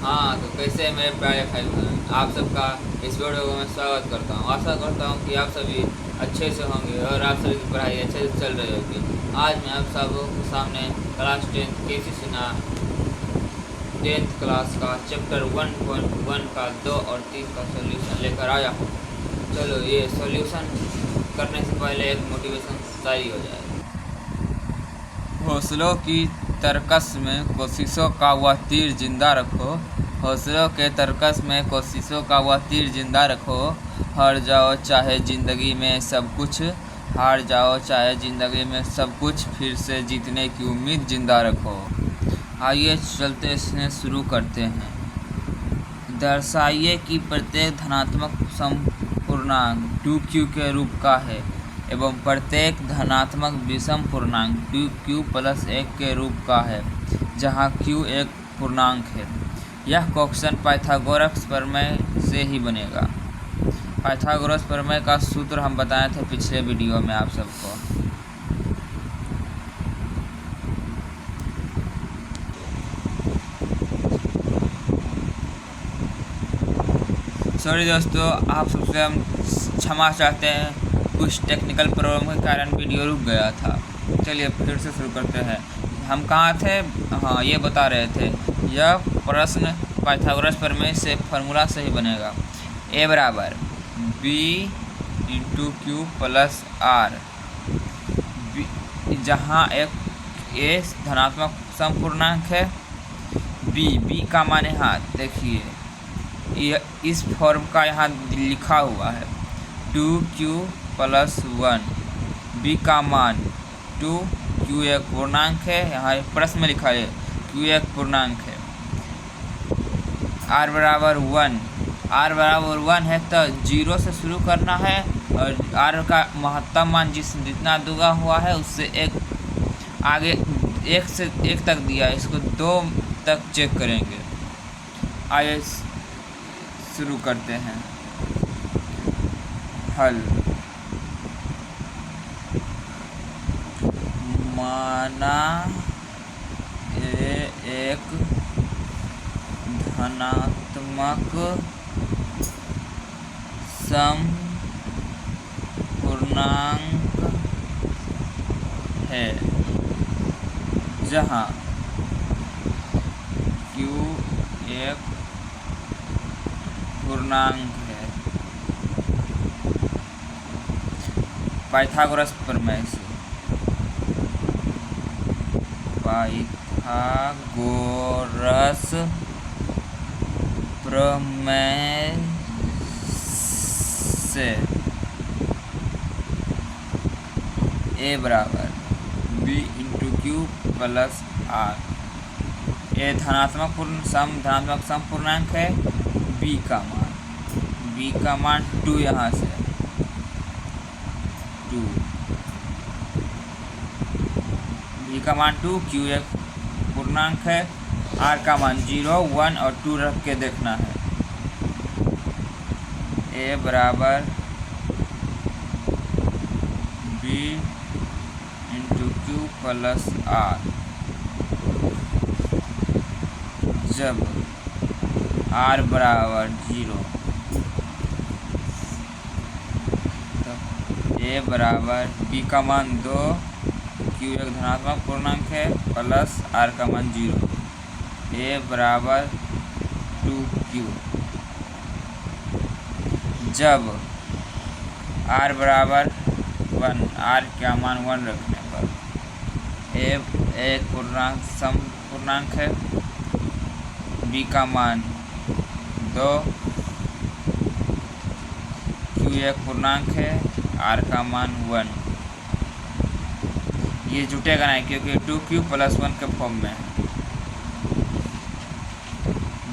हाँ, तो कैसे मेरे प्यारे भाई बहन, आप सबका इस वीडियो को मैं स्वागत करता हूँ। आशा करता हूँ कि आप सभी अच्छे से होंगे और आप सभी की पढ़ाई अच्छे से चल रही होगी। आज मैं आप सबके सामने क्लास 10 केसी सिन्हा 10th क्लास का चैप्टर 1.1 का 2 और 3 का सॉल्यूशन लेकर आया हूँ। चलो ये सॉल्यूशन करने से पहले एक मोटिवेशन शायरी हो जाए। हौसलों की तरकस में कोशिशों का वह तीर जिंदा रखो, हौसलों के तरकस में कोशिशों का वह तीर जिंदा रखो। हार जाओ चाहे ज़िंदगी में सब कुछ, हार जाओ चाहे ज़िंदगी में सब कुछ, फिर से जीतने की उम्मीद जिंदा रखो। आइए चलते इसने शुरू करते हैं। दर्शाइए कि प्रत्येक धनात्मक समपूर्णांक 2q के रूप का है एवं प्रत्येक धनात्मक विषम पूर्णांक 2q + 1 के रूप का है, जहाँ q एक पूर्णांक है। यह क्वेश्चन पाइथागोरस प्रमेय से ही बनेगा। पाइथागोरस प्रमेय का सूत्र हम बताए थे पिछले वीडियो में आप सबको। सॉरी दोस्तों, आप सबसे हम क्षमा चाहते हैं, कुछ टेक्निकल प्रॉब्लम के कारण वीडियो रुक गया था। चलिए फिर से शुरू करते हैं। हम कहाँ थे? हाँ, ये बता रहे थे यह प्रश्न पाइथागोरस प्रमेय से फार्मूला से ही बनेगा। a बराबर b × q + r, जहाँ एक a धनात्मक समपूर्णांक है, b का माने हाथ देखिए यह इस फॉर्म का यहाँ लिखा हुआ है 2q + 1, b का मान 2, q एक पूर्णांक है, यहाँ प्रश्न में लिखा है q एक पूर्णांक है। r बराबर 1 है तो 0 से शुरू करना है और r का महत्तम मान जितना दूंगा हुआ है उससे एक आगे 1 से 1 तक दिया है, इसको 2 तक चेक करेंगे। आइए शुरू करते हैं। हल। माना एक धनात्मक समपूर्णांक है, जहाँ q एक पूर्णांक है। पाइथागोरस प्रमेय से, पाइथागोरस प्रमेय से a बराबर b × q + r, a धनात्मक समपूर्णांक है, b का मान 2, यहाँ से 2, b का मान 2, q एक पूर्णांक है, r का मान 0, 1 और 2 रख के देखना है। a बराबर b × q + r, जब r बराबर 0 तो a बराबर b का मान 2, q एक धनात्मक पूर्णांक है, प्लस r का मान 0, a बराबर 2q, जब r बराबर 1, r का मान 1 रखने पर a एक समपूर्णांक है, b का मान 2, q एक पूर्णांक है, r का मान 1। ये जुटेगा नहीं क्योंकि 2q + 1 के फॉर्म में है।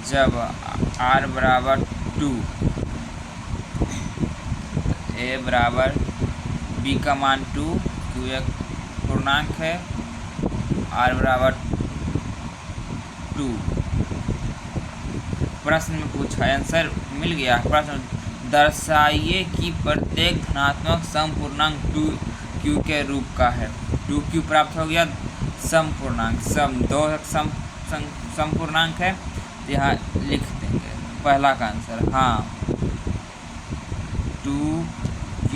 जब r बराबर 2, a बराबर b का मान 2, q एक पूर्णांक है, r बराबर 2। प्रश्न में पूछा, आंसर मिल गया। प्रश्न दर्शाइए कि प्रत्येक धनात्मक समपूर्णांक 2q के रूप का है। 2q प्राप्त हो गया, समपूर्णांक दो समपूर्णांक है यहाँ लिख देंगे पहला का आंसर। हाँ, 2q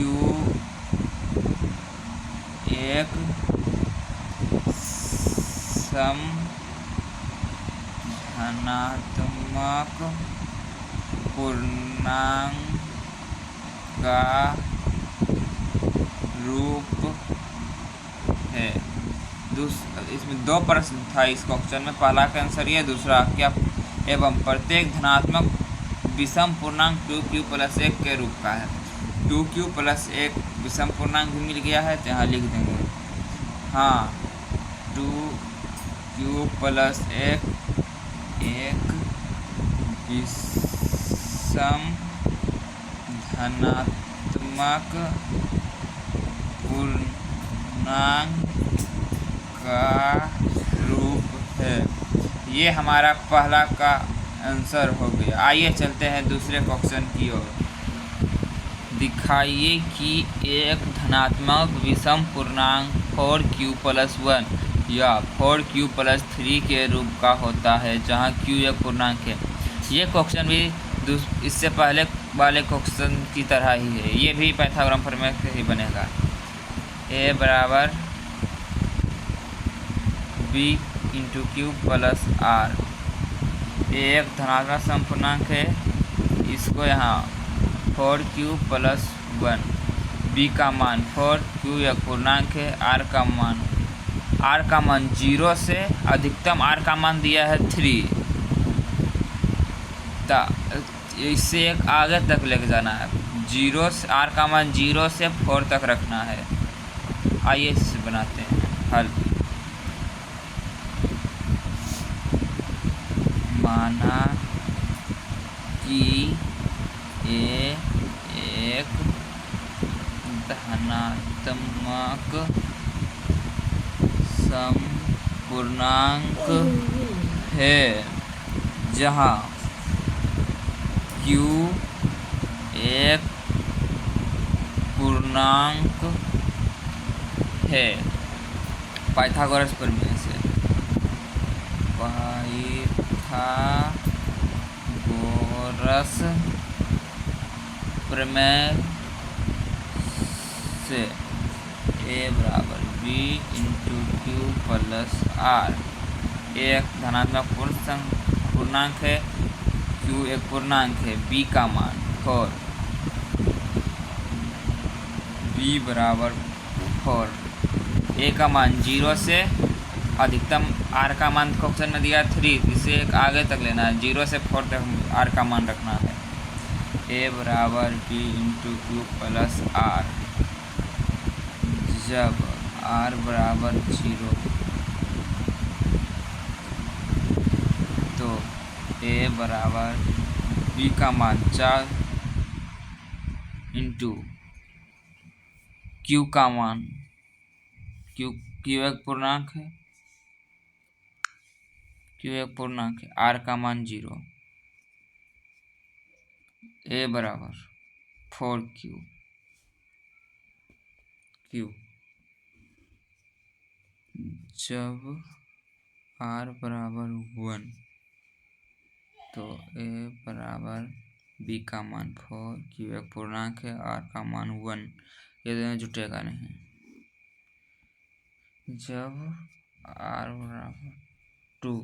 एक सम धनात्मक पूर्णांक का रूप है। इसमें दो प्रश्न था इस क्वेश्चन में, पहला का आंसर ये, दूसरा क्या, एवं प्रत्येक धनात्मक विषम पूर्णांक 2q + 1 के रूप का है। 2q + 1 विषम पूर्णांक भी मिल गया है, तो यहाँ लिख देंगे। हाँ, 2q + 1 एक विषम धनात्मक पूर्णांक का रूप है। ये हमारा पहला का आंसर हो गया। आइए चलते हैं दूसरे क्वेश्चन की ओर। दिखाइए कि एक धनात्मक विषम पूर्णांक 4q + 1 या 4q + 3 के रूप का होता है, जहां q एक पूर्णांक है। ये क्वेश्चन भी इससे पहले वाले क्वेश्चन की तरह ही है, ये भी पाइथागोरस प्रमेय से ही बनेगा। a बराबर b × q + r। एक धनात्मक समपूर्णांक है, इसको यहाँ 4q + 1, b का मान 4, q एक पूर्णांक है, r का मान 0 से अधिकतम r का मान दिया है 3, इससे एक आगे तक लेके जाना है। 0 से r का मान 0 से 4 तक रखना है। आइए इसे बनाते हैं हल। माना कि a एक धनात्मक समपूर्णांक है, जहाँ q एक पूर्णांक है। पाइथागोरस प्रमेय से, पाइथागोरस प्रमेय से a बराबर b × q + r। एक धनात्मक पूर्णांक है, q एक पूर्णांक है, b का मान 4, b बराबर 4, a का मान 0 से अधिकतम r का मान क्वेश्चन में दिया 3, इसे एक आगे तक लेना है, 0 से 4 तक r का मान रखना है। a बराबर b × q + r। जब r बराबर 0, तो a बराबर b का मान 4 × q का मान, q एक पूर्णांक है, r का मान 0, a बराबर 4q जब r बराबर 1, तो a बराबर b का मान 4, q एक पूर्णांक है, r का मान 1, ये दोनों जुटेगा नहीं। जब r बराबर 2,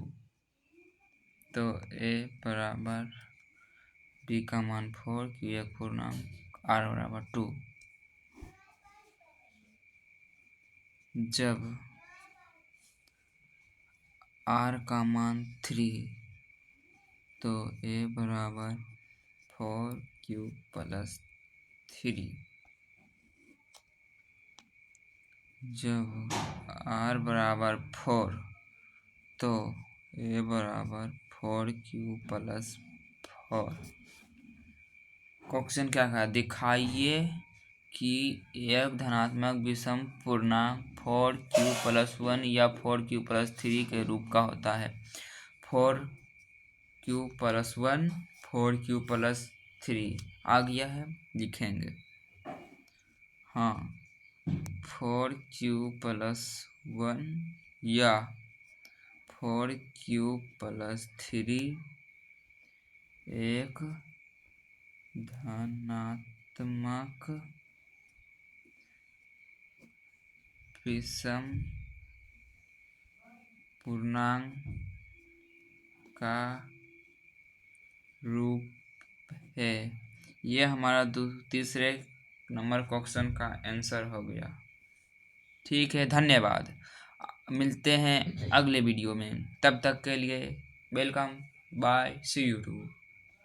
तो a बराबर b का मान 4, q एक पूर्णांक, r बराबर 2। जब r का मान 3, तो a बराबर 4q + 3। जब r बराबर 4, तो a बराबर 4q + 4। क्वेश्चन क्या कहा? दिखाइए कि एक धनात्मक विषम पूर्णांक 4q + 1 या 4q + 3 के रूप का होता है। 4q + 1, 4q + 3 आ गया है, लिखेंगे। हाँ, 4q + 1 या 4q + 3 एक धनात्मक विषम पूर्णांक का रूप है। यह हमारा तीसरे नंबर क्वेश्चन का आंसर हो गया। ठीक है, धन्यवाद। मिलते हैं अगले वीडियो में, तब तक के लिए welcome, bye, see you to.